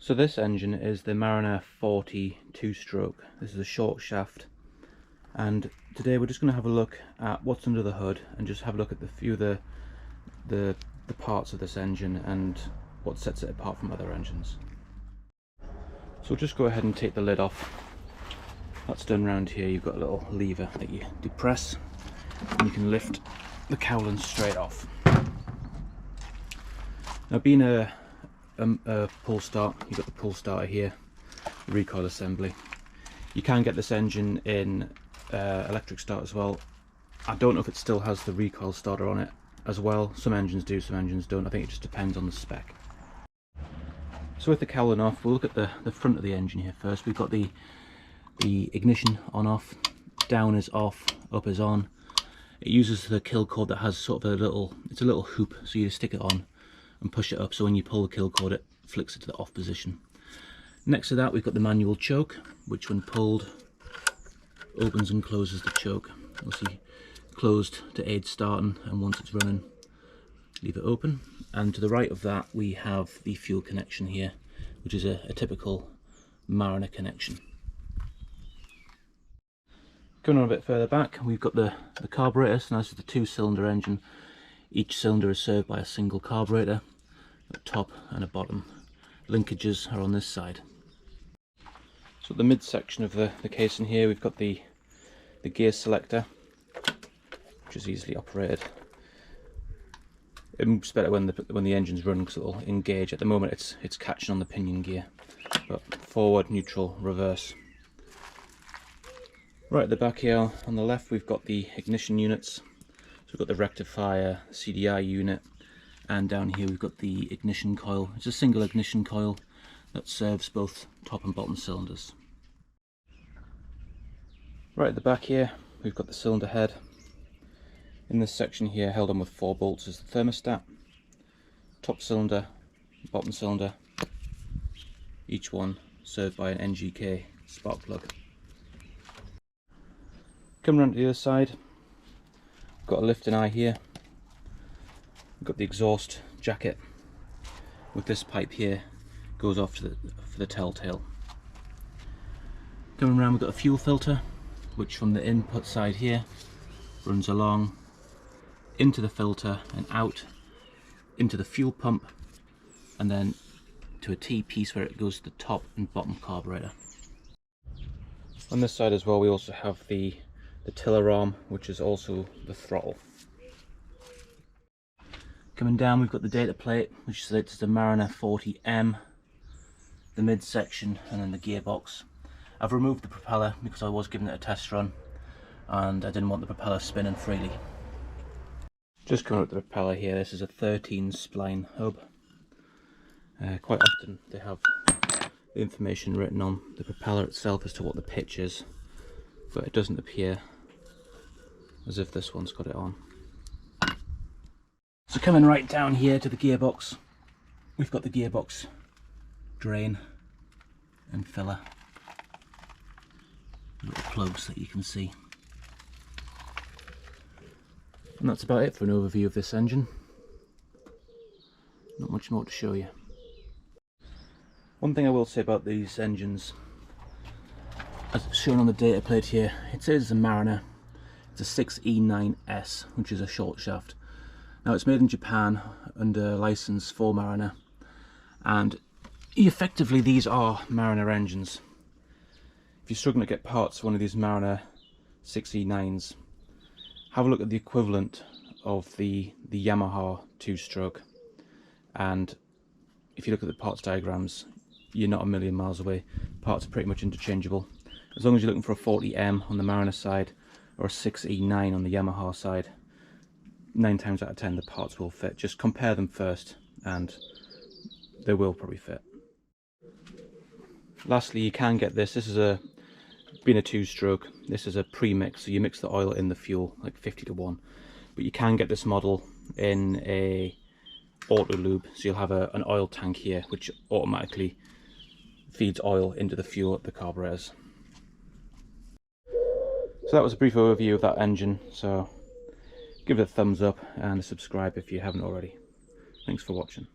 So this engine is the Mariner 40 two-stroke. This is a short shaft, and today we're just going to have a look at what's under the hood and just have a look at the few of the parts of this engine and what sets it apart from other engines. So we'll just go ahead and take the lid off. That's done round here. You've got a little lever that you depress and you can lift the cowling straight off. Now, being a pull start, you've got the pull starter here, the recoil assembly. You can get this engine in electric start as well. I don't know if it still has the recoil starter on it as well. Some engines do, some engines don't. I think it just depends on the spec. So with the cowling off, we'll look at the front of the engine here first. We've got the ignition on off, down is off, up is on. It uses the kill cord that has sort of a little hoop, so you just stick it on and push it up, so when you pull the kill cord it flicks it to the off position. Next to that we've got the manual choke, which when pulled opens and closes the choke. You'll see closed to aid starting, and once it's running leave it open. And to the right of that we have the fuel connection here, which is a typical Mariner connection. Going on a bit further back, we've got the carburetor. So this is the two-cylinder engine. Each cylinder is served by a single carburetor, a top and a bottom. Linkages are on this side. So at the midsection of the casing here we've got the gear selector, which is easily operated. It moves better when the engine's running because it'll engage. At the moment it's catching on the pinion gear, but forward, neutral, reverse. Right at the back here on the left we've got the ignition units. So we've got the rectifier, CDI unit, and down here we've got the ignition coil. It's a single ignition coil that serves both top and bottom cylinders. Right at the back here we've got the cylinder head. In this section here, held on with 4 bolts, is the thermostat. Top cylinder, bottom cylinder, each one served by an NGK spark plug. Coming around to the other side, we've got a lifting eye here. We've got the exhaust jacket with this pipe here, goes off to for the telltale. Coming around we've got a fuel filter, which from the input side here runs along into the filter and out into the fuel pump, and then to a T-piece where it goes to the top and bottom carburetor. On this side as well we also have the tiller arm, which is also the throttle. Coming down we've got the data plate, which states the Mariner 40M, the midsection, and then the gearbox. I've removed the propeller because I was giving it a test run and I didn't want the propeller spinning freely. Just coming up the propeller here, this is a 13 spline hub. Quite often they have the information written on the propeller itself as to what the pitch is, but it doesn't appear as if this one's got it on. So coming right down here to the gearbox, we've got the gearbox drain and filler, little plugs that you can see. And that's about it for an overview of this engine. Not much more to show you. One thing I will say about these engines, as it's shown on the data plate here, it says a Mariner. It's a 6E9S, which is a short shaft. Now it's made in Japan under license for Mariner, and effectively these are Mariner engines. If you're struggling to get parts for one of these Mariner 6E9s, have a look at the equivalent of the Yamaha two-stroke, and if you look at the parts diagrams you're not a million miles away. Parts are pretty much interchangeable. As long as you're looking for a 40M on the Mariner side or a 6E9 on the Yamaha side, 9 times out of 10 the parts will fit. Just compare them first and they will probably fit. Lastly, you can get this. This is being a two-stroke, this is a pre-mix, so you mix the oil in the fuel like 50:1, but you can get this model in a auto lube, so you'll have an oil tank here which automatically feeds oil into the fuel at the carburetors. So that was a brief overview of that engine, so give it a thumbs up and subscribe if you haven't already. Thanks for watching.